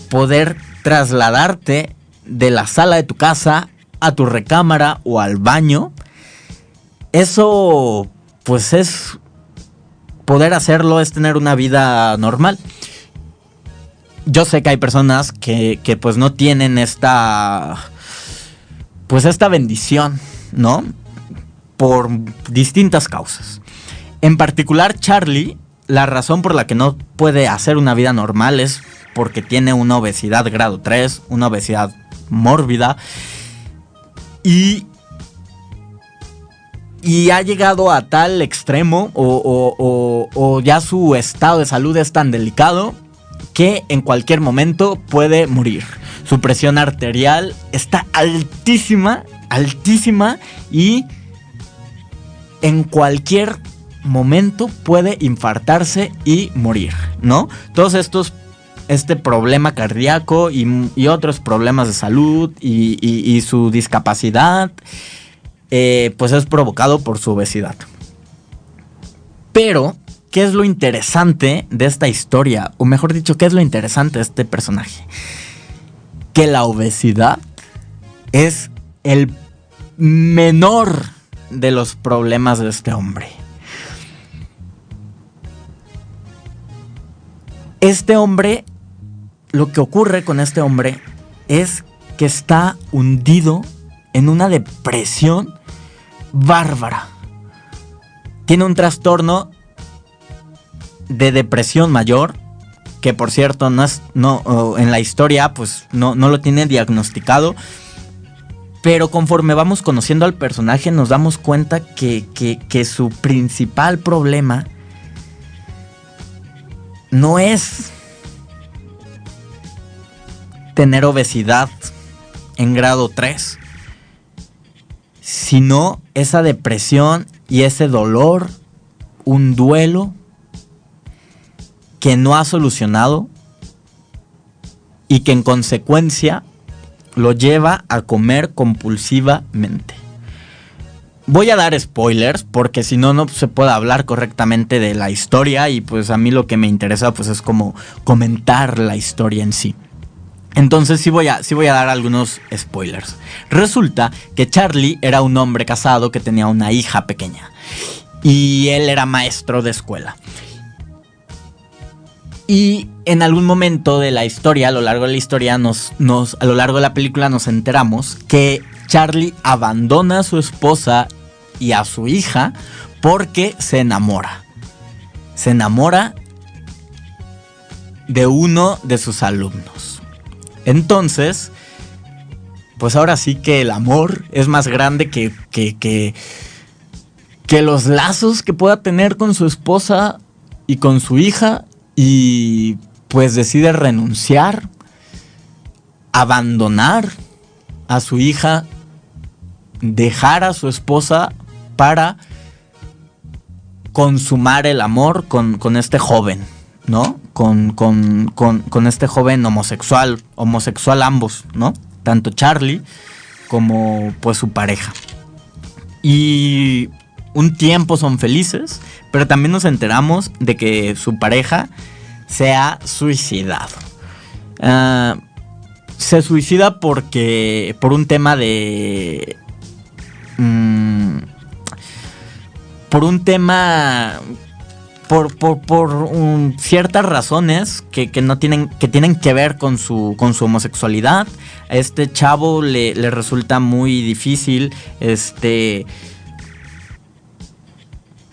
F: poder trasladarte de la sala de tu casa a tu recámara o al baño. Eso pues es poder hacerlo, es tener una vida normal. Yo sé que hay personas que pues no tienen esta bendición, ¿no? Por distintas causas. En particular, Charlie, la razón por la que no puede hacer una vida normal es porque tiene una obesidad grado 3, una obesidad mórbida y ha llegado a tal extremo o ya su estado de salud es tan delicado que en cualquier momento puede morir. Su presión arterial está altísima y en cualquier momento puede infartarse y morir, ¿no? Todos este problema cardíaco y otros problemas de salud y su discapacidad pues es provocado por su obesidad. Pero ¿qué es lo interesante de esta historia? O mejor dicho, ¿qué es lo interesante de este personaje? Que la obesidad es el menor de los problemas de este hombre. Lo que ocurre con este hombre es que está hundido en una depresión bárbara. Tiene un trastorno de depresión mayor, que por cierto en la historia pues no lo tiene diagnosticado, pero conforme vamos conociendo al personaje nos damos cuenta que su principal problema no es tener obesidad en grado 3, sino esa depresión y ese dolor, un duelo que no ha solucionado y que en consecuencia lo lleva a comer compulsivamente. Voy a dar spoilers porque si no, no se puede hablar correctamente de la historia y pues a mí lo que me interesa pues es como comentar la historia en sí. Entonces sí voy a dar algunos spoilers. Resulta que Charlie era un hombre casado que tenía una hija pequeña y él era maestro de escuela. Y en algún momento de la historia, a lo largo de la historia, a lo largo de la película nos enteramos que Charlie abandona a su esposa y a su hija porque se enamora. Se enamora de uno de sus alumnos. Entonces, pues ahora sí que el amor es más grande que los lazos que pueda tener con su esposa y con su hija. Y pues decide renunciar, abandonar a su hija, dejar a su esposa para consumar el amor con este joven, ¿no? Con este joven homosexual ambos, ¿no? Tanto Charlie como pues su pareja. Y un tiempo son felices, pero también nos enteramos de que su pareja se ha suicidado. Se suicida por un tema de... Por ciertas razones que tienen que ver con su homosexualidad. A este chavo le resulta muy difícil,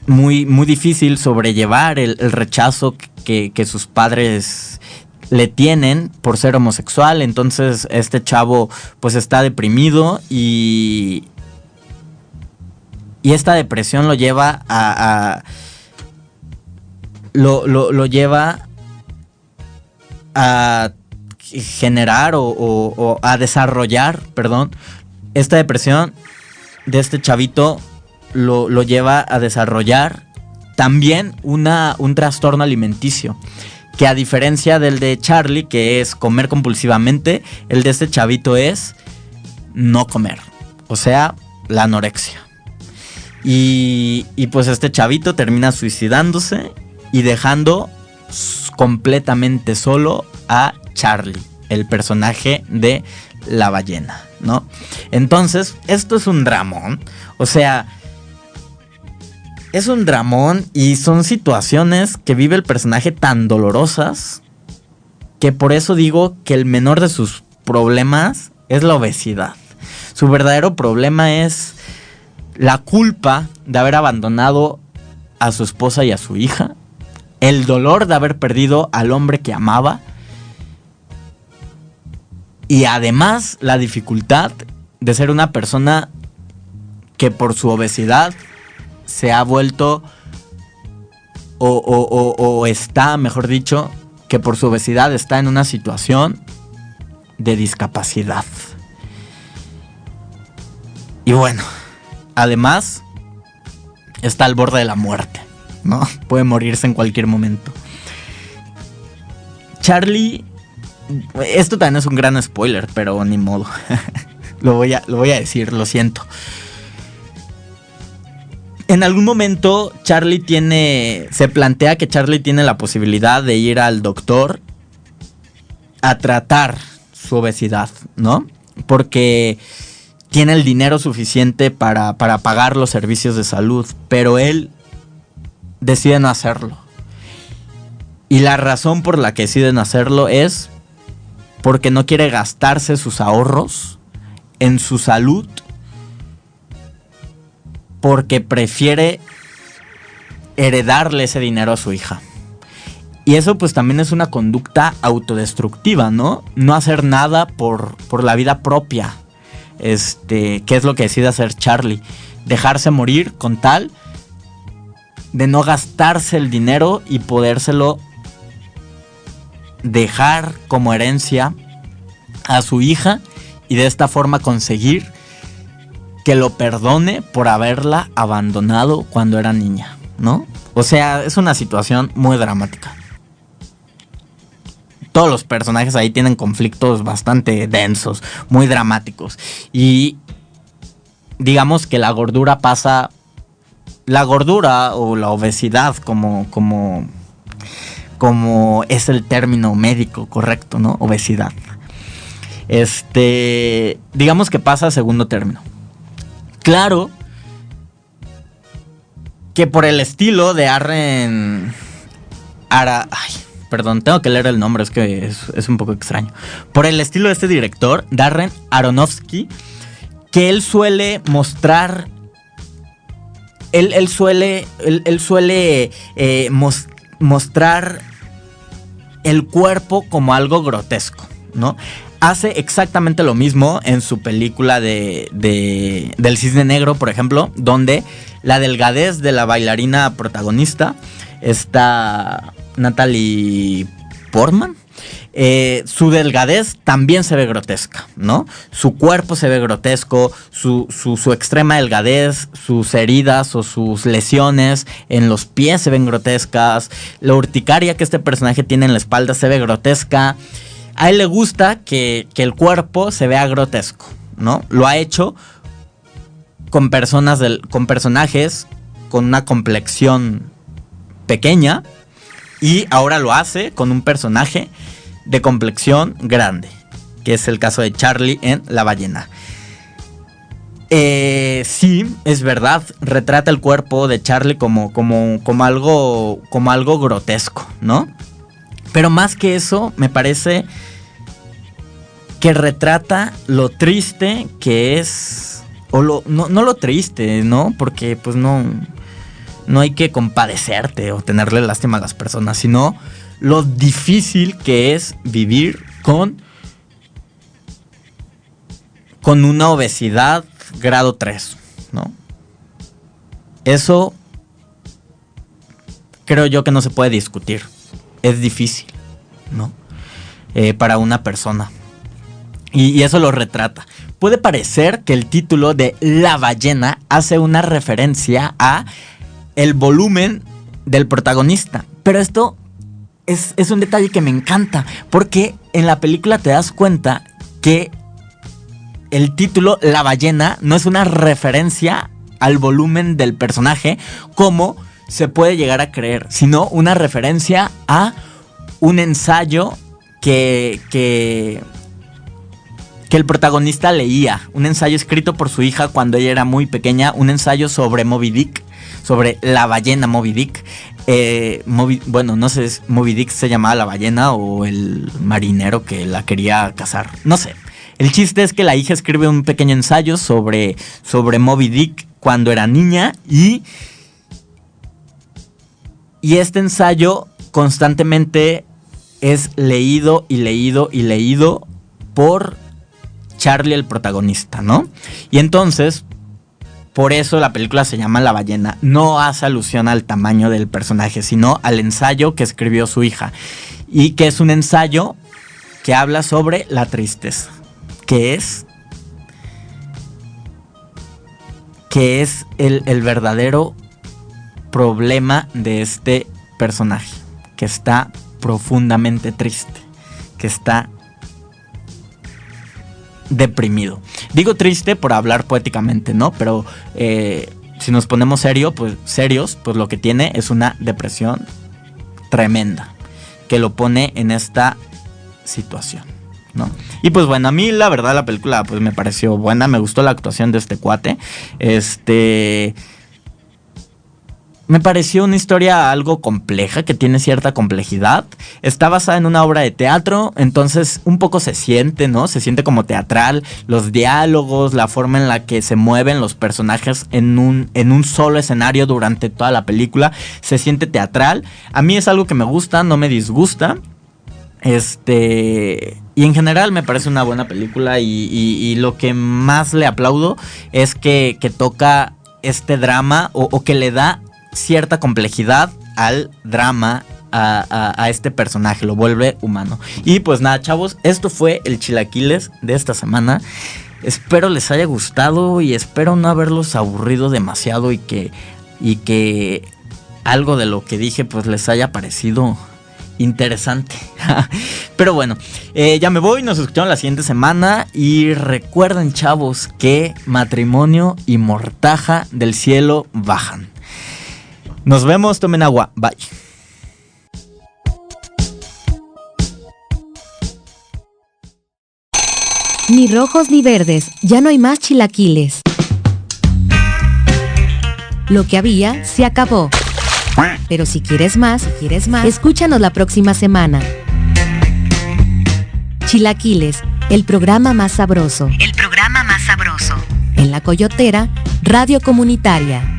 F: muy difícil sobrellevar el rechazo que sus padres le tienen por ser homosexual. Entonces este chavo pues está deprimido y esta depresión lo lleva lo lleva a generar o a desarrollar, esta depresión de este chavito lo lleva a desarrollar también un trastorno alimenticio, que a diferencia del de Charlie, que es comer compulsivamente, el de este chavito es no comer, o sea, la anorexia. Y pues este chavito termina suicidándose y dejando completamente solo a Charlie, el personaje de la ballena, ¿no? Entonces, esto es un dramón, o sea... Es un dramón y son situaciones que vive el personaje tan dolorosas que por eso digo que el menor de sus problemas es la obesidad. Su verdadero problema es la culpa de haber abandonado a su esposa y a su hija, el dolor de haber perdido al hombre que amaba y además la dificultad de ser una persona que por su obesidad se ha vuelto o está, mejor dicho, que por su obesidad está en una situación de discapacidad. Y bueno, además está al borde de la muerte, ¿no? Puede morirse en cualquier momento. Charlie, esto también es un gran spoiler, pero ni modo. Lo voy a decir, lo siento. En algún momento se plantea que Charlie tiene la posibilidad de ir al doctor a tratar su obesidad, ¿no? Porque tiene el dinero suficiente para pagar los servicios de salud, pero él decide no hacerlo. Y la razón por la que decide no hacerlo es porque no quiere gastarse sus ahorros en su salud, porque prefiere heredarle ese dinero a su hija. Y eso pues también es una conducta autodestructiva, ¿no? No hacer nada por la vida propia. Que es lo que decide hacer Charlie. Dejarse morir con tal de no gastarse el dinero y podérselo dejar como herencia a su hija y de esta forma conseguir que lo perdone por haberla abandonado cuando era niña, ¿no? O sea, es una situación muy dramática. Todos los personajes ahí tienen conflictos bastante densos, muy dramáticos. Y digamos que la gordura o la obesidad como es el término médico correcto, ¿no? Obesidad. Digamos que pasa a segundo término. Claro que por el estilo de perdón, tengo que leer el nombre, es que es un poco extraño. Por el estilo de este director, Darren Aronofsky, que él suele mostrar... Él suele mostrar el cuerpo como algo grotesco, ¿no? Hace exactamente lo mismo en su película del Cisne Negro, por ejemplo, donde la delgadez de la bailarina protagonista, está Natalie Portman, su delgadez también se ve grotesca, ¿no? Su cuerpo se ve grotesco, su extrema delgadez, sus heridas o sus lesiones en los pies se ven grotescas, la urticaria que este personaje tiene en la espalda se ve grotesca. A él le gusta que el cuerpo se vea grotesco, ¿no? Lo ha hecho con personajes con una complexión pequeña y ahora lo hace con un personaje de complexión grande, que es el caso de Charlie en La ballena. Sí, es verdad, retrata el cuerpo de Charlie como algo grotesco, ¿no? Pero más que eso, me parece que retrata lo triste que es, no lo triste, ¿no? Porque pues no hay que compadecerte o tenerle lástima a las personas, sino lo difícil que es vivir con una obesidad grado 3, ¿no? Eso creo yo que no se puede discutir. Es difícil, ¿no? Para una persona. Y eso lo retrata. Puede parecer que el título de La ballena hace una referencia a el volumen del protagonista. Pero esto es un detalle que me encanta, porque en la película te das cuenta que el título La ballena no es una referencia al volumen del personaje como se puede llegar a creer, sino una referencia a un ensayo que el protagonista leía, un ensayo escrito por su hija cuando ella era muy pequeña, un ensayo sobre Moby Dick, sobre la ballena Moby Dick. Bueno, no sé si Moby Dick se llamaba la ballena o el marinero que la quería cazar, no sé. El chiste es que la hija escribe un pequeño ensayo sobre Moby Dick cuando era niña y este ensayo constantemente es leído y leído y leído por Charlie, el protagonista, ¿no? Y entonces, por eso la película se llama La ballena. No hace alusión al tamaño del personaje, sino al ensayo que escribió su hija. Y que es un ensayo que habla sobre la tristeza, que es el verdadero problema de este personaje, que está profundamente triste, que está deprimido. Digo triste por hablar poéticamente, ¿no? Pero si nos ponemos serios, pues lo que tiene es una depresión tremenda que lo pone en esta situación, ¿no? Y pues bueno, a mí la verdad la película pues me pareció buena, me gustó la actuación de este cuate. Me pareció una historia algo compleja, que tiene cierta complejidad. Está basada en una obra de teatro, entonces un poco se siente, ¿no? Se siente como teatral. Los diálogos, la forma en la que se mueven los personajes en un solo escenario durante toda la película, se siente teatral. A mí es algo que me gusta, no me disgusta. Y en general me parece una buena película y lo que más le aplaudo es que toca este drama o que le da cierta complejidad al drama, a este personaje, lo vuelve humano. Y pues nada, chavos, esto fue el Chilaquiles de esta semana. Espero les haya gustado y espero no haberlos aburrido demasiado y que algo de lo que dije pues les haya parecido interesante. Pero bueno, ya me voy, nos escuchamos la siguiente semana y recuerden, chavos, que matrimonio y mortaja del cielo bajan. Nos vemos, tomen agua, bye.
D: Ni rojos ni verdes, ya no hay más chilaquiles. Lo que había se acabó. Pero si quieres más, escúchanos la próxima semana. Chilaquiles, el programa más sabroso.
E: El programa más sabroso.
D: En La Coyotera, Radio Comunitaria.